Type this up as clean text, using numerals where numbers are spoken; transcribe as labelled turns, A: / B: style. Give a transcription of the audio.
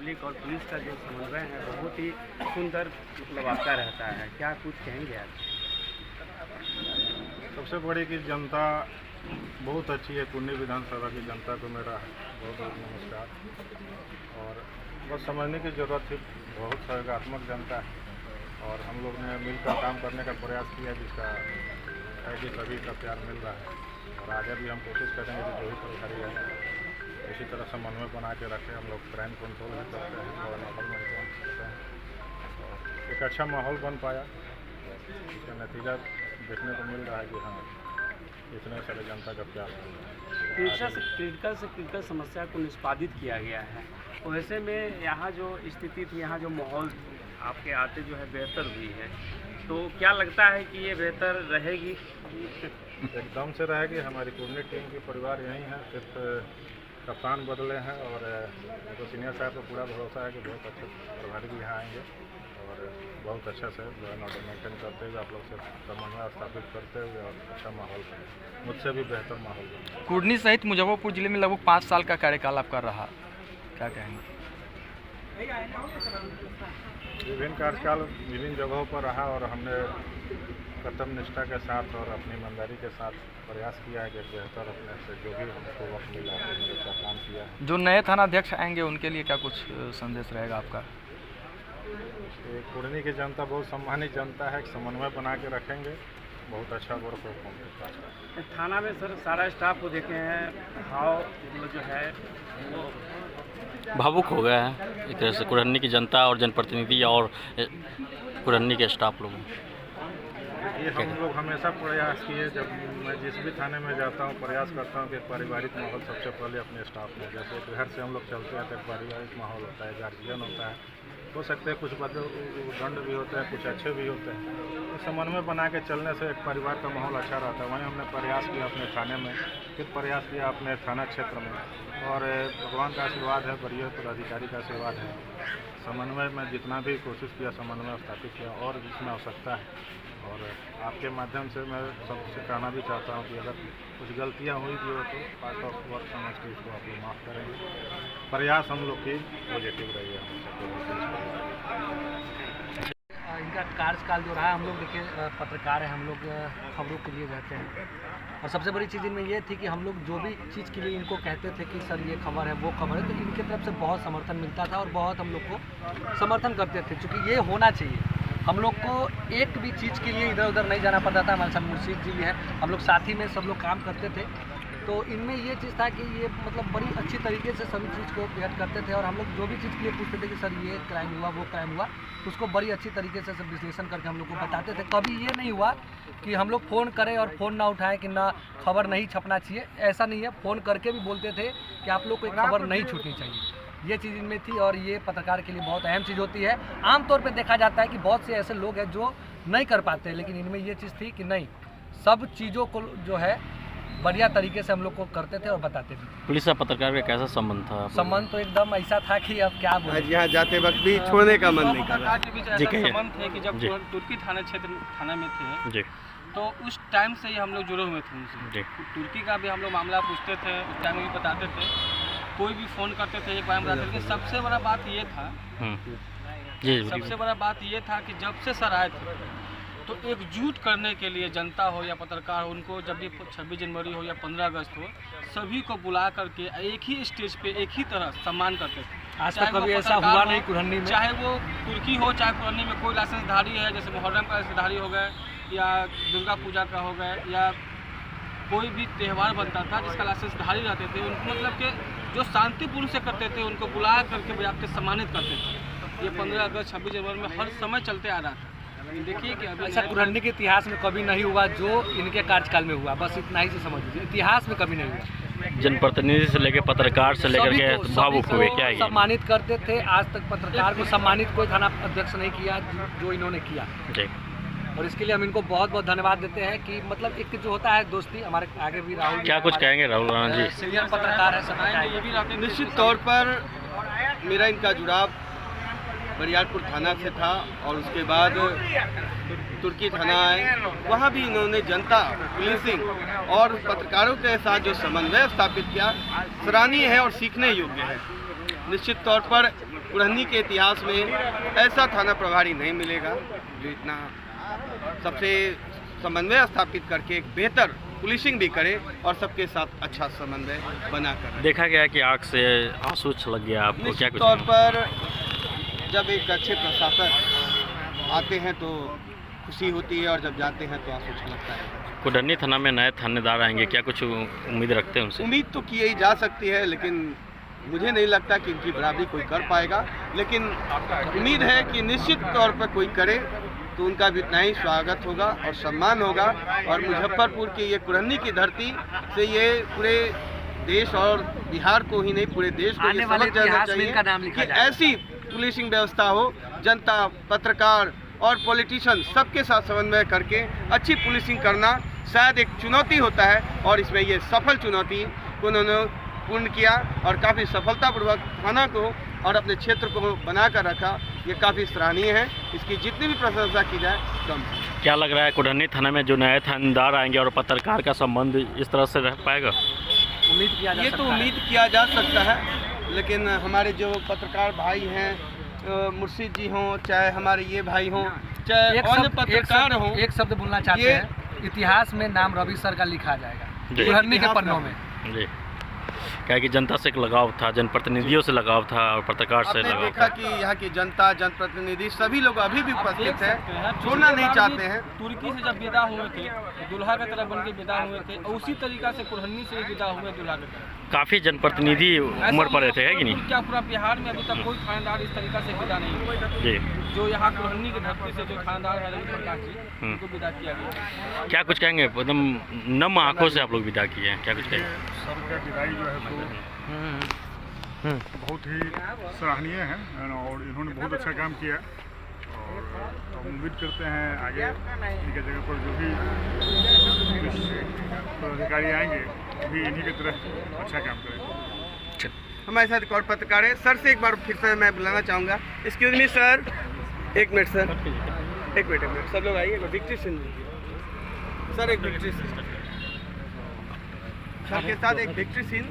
A: Public और police का जो समन्वय है बहुत ही सुंदर मतलब आपका रहता है, क्या कुछ कहेंगे आप?
B: सबसे बड़ी कि जनता बहुत अच्छी है। कुन्नी विधानसभा की जनता को मेरा बहुत बहुत नमस्कार। और बस समझने की ज़रूरत थी, बहुत सहयोगात्मक जनता है और हम लोग ने मिलकर काम करने का प्रयास किया, जिसका है कि सभी का प्यार मिल रहा है। और आगे भी हम कोशिश करेंगे कि जो भी परेशानी है इसी तरह समन्वय बना के रखें। हम लोग क्राइम कंट्रोल भी करते हैं और एनवायरमेंट करते हैं और एक अच्छा माहौल बन पाया। इसका नतीजा देखने को मिल रहा है कि हाँ, इतने सारे जनता का प्यार मिल रहा है।
A: क्रिटिकल से क्रिटिकल समस्या को निष्पादित किया गया है। वैसे में यहाँ जो स्थिति थी, यहाँ जो माहौल आपके आते जो है बेहतर हुई है, तो क्या लगता है कि ये बेहतर रहेगी?
B: एकदम से रहेगी। हमारी कुर्नी टीम के परिवार यहीं है, सिर्फ कप्तान बदले हैं और तो सीनियर साहब को पूरा भरोसा है कि बहुत अच्छे प्रभारी भी यहाँ आएंगे और बहुत अच्छा से लॉ एंड ऑर्डर मेंटेन करते हुए आप लोग से समन्वय स्थापित करते हुए और अच्छा माहौल बने, मुझसे भी बेहतर माहौल बने।
C: कुर्नी सहित मुजफ्फरपुर जिले में लगभग 5 साल का कार्यकाल आपका रहा, क्या कहेंगे?
B: विभिन्न कार्यकाल विभिन्न जगहों पर रहा और हमने कर्तव्य निष्ठा के साथ और अपनी ईमानदारी के साथ प्रयास किया है कि बेहतर अपने से जो भी हमको वक्त मिला है हमने उसका काम किया है।
C: जो नए थानाध्यक्ष आएंगे उनके लिए क्या कुछ संदेश रहेगा आपका?
B: कुर्नी की जनता बहुत सम्मानित जनता है, समन्वय बना के रखेंगे, बहुत अच्छा वर्क होगा।
A: थाना में सर सारा स्टाफ को देखे हैं, भाव जो है वो
D: भावुक हो गया है एक तरह से कुरहनी की जनता और जनप्रतिनिधि और कुरहनी के स्टाफ लोग।
B: ये हम लोग हमेशा प्रयास किए, जब मैं जिस भी थाने में जाता हूँ प्रयास करता हूँ कि पारिवारिक माहौल सबसे पहले अपने स्टाफ में, जैसे घर से हम लोग चलते हैं तो पारिवारिक माहौल होता है, गार्जियन होता है, हो सकते हैं कुछ दंड भी होते हैं, कुछ अच्छे भी होते हैं। तो समन्वय बना के चलने से एक परिवार का माहौल अच्छा रहता है। वहीं हमने प्रयास किया अपने थाने में, फिर प्रयास किया अपने थाना क्षेत्र में और भगवान का आशीर्वाद है, वरीय पदाधिकारी का आशीर्वाद है। समन्वय में जितना भी कोशिश किया समन्वय स्थापित किया और जिसमें आवश्यकता है। और आपके माध्यम से मैं सबसे कहना भी चाहता हूँ कि अगर कुछ गलतियाँ हुई भी हो तो पार्ट ऑफ वर्क समझ के इसको आप लोग माफ़ करेंगे। प्रयास हम लोग की पॉजिटिव रही है।
E: इनका कार्यकाल जो रहा है, हम लोग देखिए पत्रकार हैं, हम लोग खबरों के लिए रहते हैं और सबसे बड़ी चीज़ इनमें ये थी कि हम लोग जो भी चीज़ के लिए इनको कहते थे कि सर ये खबर है वो खबर है, तो इनकी तरफ से बहुत समर्थन मिलता था और बहुत हम लोग को समर्थन करते थे। चूँकि ये होना चाहिए, हम लोग को एक भी चीज़ के लिए इधर उधर नहीं जाना पड़ता था। हमारे साथ मुर्शीद जी भी हैं, हम लोग साथ ही में सब लोग काम करते थे। तो इनमें ये चीज़ था कि ये मतलब बड़ी अच्छी तरीके से सभी चीज़ को व्यक्त करते थे और हम लोग जो भी चीज़ के लिए पूछते थे कि सर ये क्राइम हुआ वो क्राइम हुआ, उसको बड़ी अच्छी तरीके से सब विश्लेषण करके हम लोग को बताते थे। कभी ये नहीं हुआ कि हम लोग फ़ोन करें और फ़ोन ना उठाएं कि ना खबर नहीं छपना चाहिए, ऐसा नहीं है। फ़ोन करके भी बोलते थे कि आप लोग को एक खबर नहीं छूटनी चाहिए। ये चीज़ इनमें थी और ये पत्रकार के लिए बहुत अहम चीज़ होती है। आमतौर पे देखा जाता है कि बहुत से ऐसे लोग हैं जो नहीं कर पाते, लेकिन इनमें ये चीज़ थी कि नहीं, सब चीज़ों को जो है बढ़िया तरीके से हम लोग को करते थे और बताते थे।
D: पुलिस और पत्रकार का कैसा संबंध था?
E: संबंध तो एकदम ऐसा था कि अब क्या बोले,
F: यहाँ जाते वक्त भी छोड़ने का मन नहीं कर रहा।
D: जी कहिए।
A: संबंध थे कि जब तुर्की थाना में थे
D: जी,
A: तो उस टाइम से ही हम लोग जुड़े हुए थे उनसे।
D: जी।
A: तुर्की का भी हम लोग मामला पूछते थे, उस टाइम में भी बताते थे, कोई भी फ़ोन करते थे एक बार में बताते थे। लेकिन सबसे बड़ा बात ये था,
D: जी,
A: सबसे बड़ा बात ये था कि जब से सर आए थे तो एकजुट करने के लिए जनता हो या पत्रकार हो, उनको जब भी 26 जनवरी हो या 15 अगस्त हो, सभी को बुला करके एक ही स्टेज पे एक ही तरह सम्मान करते थे।
E: आज तक कभी ऐसा हुआ नहीं कुरहनी में,
A: चाहे वो तुर्की हो चाहे कुरहनी में कोई लाइसेंसधारी है, जैसे मुहर्रम का लाइसेंसधारी हो गए या दुर्गा पूजा का हो गए या कोई भी त्यौहार बनता था जिसका लाइसेंसधारी रहते थे, उनको मतलब कि जो शांतिपूर्ण से करते थे उनको बुला करके बजाते सम्मानित करते थे। ये 15 अगस्त 26 जनवरी में हर समय चलते आ रहा था। देखिए कि अभी
E: ऐसा कुरहनी के इतिहास में कभी नहीं हुआ जो इनके कार्यकाल में हुआ, बस इतना ही से समझ लीजिए, इतिहास में कभी नहीं हुआ।
D: जनप्रतिनिधि से लेकर पत्रकार से लेकर के भावुक हुए, क्या है?
E: सम्मानित करते थे। आज तक पत्रकार को सम्मानित कोई थाना अध्यक्ष नहीं किया जो इन्होंने किया
D: जी।
E: और इसके लिए हम इनको बहुत बहुत धन्यवाद देते हैं कि मतलब एक जो होता है दोस्ती, हमारे आगे भी राहुल
D: क्या कुछ कहेंगे राहुल राणा जी?
E: सीनियर पत्रकार है, सब
A: ये भी
F: निश्चित तौर पर मेरा इनका जुड़ाव बरियारपुर थाना से था और उसके बाद तुर्की थाना आए, वहाँ भी इन्होंने जनता, पुलिसिंग और पत्रकारों के साथ जो समन्वय स्थापित किया सराहनीय है और सीखने योग्य है। निश्चित तौर पर कुरहनी के इतिहास में ऐसा थाना प्रभारी नहीं मिलेगा जो इतना सबसे समन्वय स्थापित करके एक बेहतर पुलिसिंग भी करे और सबके साथ अच्छा समन्वय बना कर।
D: देखा गया कि आग से आंसू छलक गया आपको, क्या
F: निश्चित
D: कुछ
F: तौर पर जब एक अच्छे प्रशासक आते हैं तो खुशी होती है और जब जाते हैं तो आंसू छलकता है।
D: कुरहनी थाना में नए थानेदार आएंगे, क्या कुछ उम्मीद रखते हैं उनसे?
F: उम्मीद तो की ही जा सकती है, लेकिन मुझे नहीं लगता कि इनकी बराबरी कोई कर पाएगा, लेकिन उम्मीद है कि निश्चित तौर पर कोई करे तो उनका भी उतना ही स्वागत होगा और सम्मान होगा। और मुजफ्फरपुर की ये कुरहनी की धरती से ये पूरे देश और बिहार को ही नहीं पूरे देश को ये समझ जाना चाहिए कि ऐसी पुलिसिंग व्यवस्था हो, जनता, पत्रकार और पॉलिटिशियन सबके साथ समन्वय करके अच्छी पुलिसिंग करना शायद एक चुनौती होता है और इसमें ये सफल चुनौती को उन्होंने पूर्ण किया और काफ़ी सफलतापूर्वक थाना को और अपने क्षेत्र को बनाकर रखा। ये काफ़ी सराहनीय है, इसकी जितनी भी प्रशंसा की जाए कम।
D: क्या लग रहा है कुरहनी थाना में जो नए थानेदार आएंगे और पत्रकार का संबंध इस तरह से रह पाएगा?
E: उम्मीद किया जा
F: ये
E: सकता
F: तो
E: है।
F: उम्मीद किया जा सकता है, लेकिन हमारे जो पत्रकार भाई हैं, मुर्शिद जी हों, चाहे हमारे ये भाई हों, चाहे अन्य पत्रकार हों,
E: एक शब्द बोलना चाहते
F: ये-
E: हैं, इतिहास में नाम रवि सर का लिखा जाएगा
D: जी।
E: कुरहनी के
F: इतिहास
E: पन्नों
F: में।
E: में।
D: जी, क्या है कि जनता से एक लगाव था, जनप्रतिनिधियों से लगाव था और पत्रकार से
F: आपने
D: लगाव
F: देखा
D: था।
F: कि यहाँ की जनता, जनप्रतिनिधि सभी लोग अभी भी
A: आप
F: उपस्थित
A: देख सकते हैं,
F: हैं,
A: पिछली
F: छोड़ना नहीं
A: बार
F: चाहते
A: भी
F: हैं।
A: तुर्की से जब विदा हुए थे तो दुल्हा की तरह बन के विदा हुए थे और उसी तरीका से कुरहनी से विदा हुए दुल्हा की तरह।
D: काफ़ी जनप्रतिनिधि उम्र पर रहे थे, है कि नहीं?
A: क्या पूरा बिहार में अभी तक कोई थानेदार इस तरीका से विदा नहीं हुआ
D: जी,
A: जो यहाँ कुरहनी की धरती से जो थानेदार है रवि प्रकाश जी, उनको विदा किया गया।
D: क्या कुछ कहेंगे? एकदम नम आंखों से आप लोग विदा किए हैं, क्या कुछ कहेंगे?
B: सबका विदाई जो है तो बहुत ही सराहनीय है और इन्होंने बहुत अच्छा काम किया और हम उम्मीद करते हैं आगे इनके जगह पर जो भी अधिकारी आएंगे भी इन्हीं की तरह अच्छा काम करेंगे।
F: हमारे साथ एक और पत्रकार है, सर से एक बार फिर से मैं बुलाना चाहूँगा। एक्सक्यूज मी सर, एक मिनट सर, एक मिनट सब लोग आइए, विक्ट्री सीन सर, एक विक्ट्री सीन सर के साथ एक विक्ट्री सीन